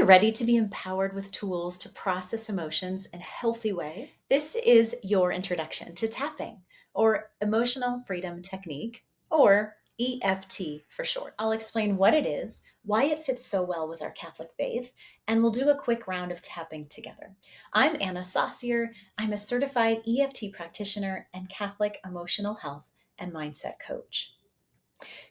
you're ready to be empowered with tools to process emotions in a healthy way, this is your introduction to tapping, or Emotional Freedom Technique, or EFT for short. I'll explain what it is, why it fits so well with our Catholic faith, and we'll do a quick round of tapping together. I'm Anna Saucier. I'm a certified EFT practitioner and Catholic emotional health and mindset coach.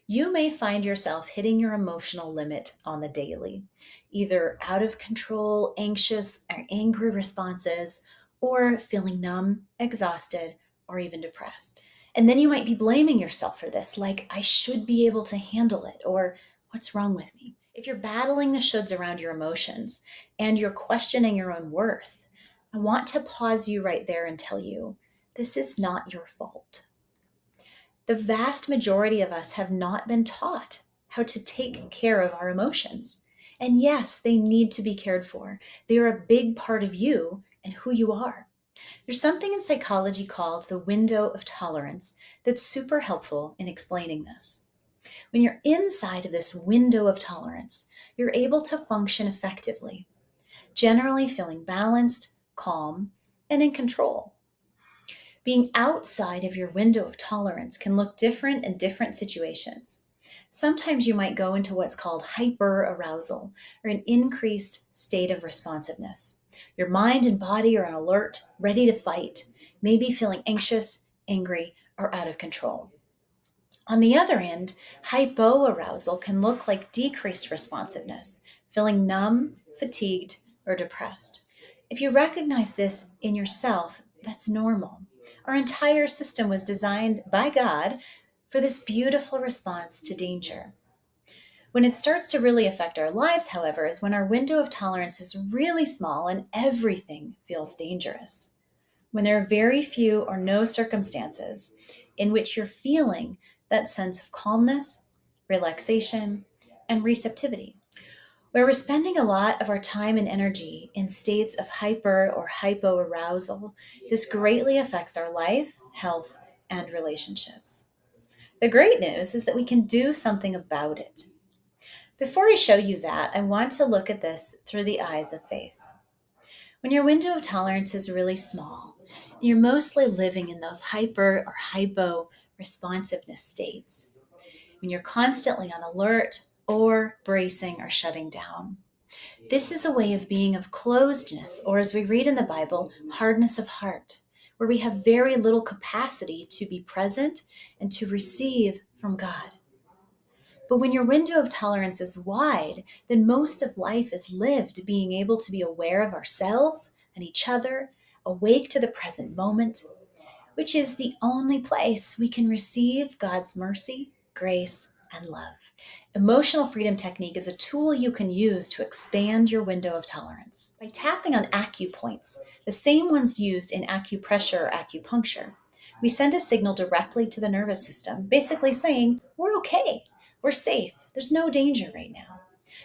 You may find yourself hitting your emotional limit on the daily, either out of control, anxious, or angry responses, or feeling numb, exhausted, or even depressed. And then you might be blaming yourself for this, like, I should be able to handle it, or what's wrong with me? If you're battling the shoulds around your emotions and you're questioning your own worth, I want to pause you right there and tell you this is not your fault. The vast majority of us have not been taught how to take care of our emotions. And yes, they need to be cared for. They are a big part of you and who you are. There's something in psychology called the window of tolerance that's super helpful in explaining this. When you're inside of this window of tolerance, you're able to function effectively, generally feeling balanced, calm, and in control. Being outside of your window of tolerance can look different in different situations. Sometimes you might go into what's called hyperarousal, or an increased state of responsiveness. Your mind and body are on alert, ready to fight, maybe feeling anxious, angry, or out of control. On the other end, hypoarousal can look like decreased responsiveness, feeling numb, fatigued, or depressed. If you recognize this in yourself, that's normal. Our entire system was designed by God for this beautiful response to danger. When it starts to really affect our lives, however, is when our window of tolerance is really small and everything feels dangerous. When there are very few or no circumstances in which you're feeling that sense of calmness, relaxation, and receptivity. Where we're spending a lot of our time and energy in states of hyper or hypoarousal, this greatly affects our life, health, and relationships. The great news is that we can do something about it. Before I show you that, I want to look at this through the eyes of faith. When your window of tolerance is really small, you're mostly living in those hyper or hypo responsiveness states. When you're constantly on alert or bracing or shutting down. This is a way of being of closedness, or as we read in the Bible, hardness of heart, where we have very little capacity to be present and to receive from God. But when your window of tolerance is wide, then most of life is lived being able to be aware of ourselves and each other, awake to the present moment, which is the only place we can receive God's mercy, grace, and love. Emotional Freedom Technique is a tool you can use to expand your window of tolerance. By tapping on acupoints, the same ones used in acupressure or acupuncture, we send a signal directly to the nervous system, basically saying, we're okay, we're safe, there's no danger right now.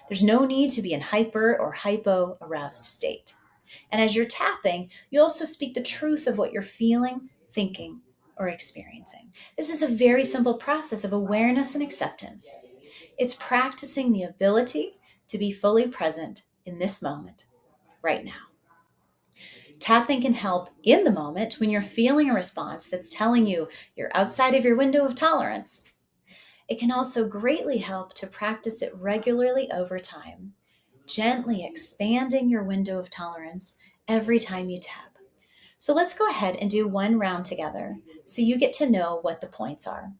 There's no need to be in hyper or hypo aroused state. And as you're tapping, you also speak the truth of what you're feeling, thinking, or experiencing. This is a very simple process of awareness and acceptance. It's practicing the ability to be fully present in this moment, right now. Tapping can help in the moment when you're feeling a response that's telling you you're outside of your window of tolerance. It can also greatly help to practice it regularly over time, gently expanding your window of tolerance every time you tap. So let's go ahead and do one round together so you get to know what the points are.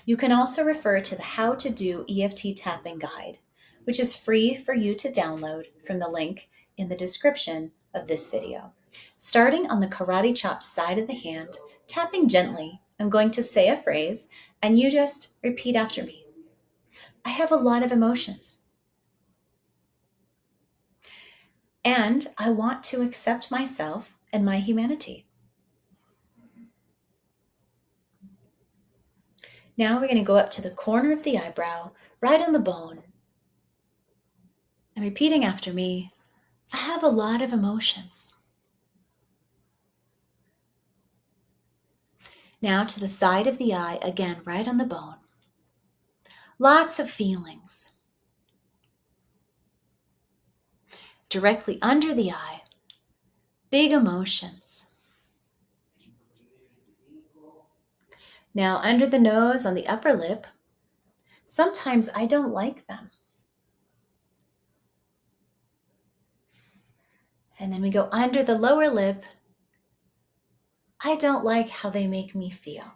You can also refer to the How to Do EFT Tapping Guide, which is free for you to download from the link in the description of this video. Starting on the karate chop side of the hand, tapping gently, I'm going to say a phrase and you just repeat after me. I have a lot of emotions. And I want to accept myself and my humanity. Now we're going to go up to the corner of the eyebrow, right on the bone. And repeating after me, I have a lot of emotions. Now to the side of the eye, again, right on the bone. Lots of feelings. directly under the eye, big emotions. Now, under the nose on the upper lip, sometimes I don't like them. And then we go under the lower lip. I don't like how they make me feel.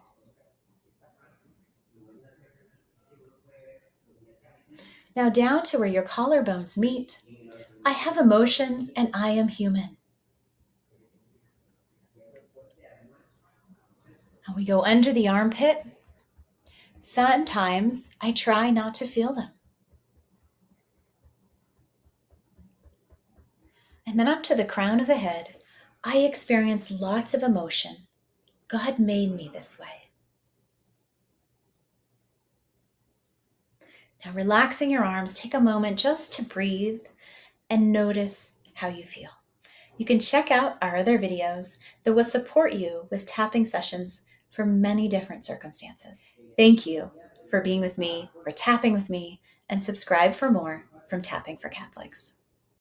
Now down to where your collarbones meet, I have emotions and I am human. And we go under the armpit. Sometimes I try not to feel them. And then up to the crown of the head, I experience lots of emotion. God made me this way. Now, relaxing your arms, take a moment just to breathe and notice how you feel. You can check out our other videos that will support you with tapping sessions for many different circumstances. Thank you for being with me, for tapping with me, and subscribe for more from Tapping for Catholics.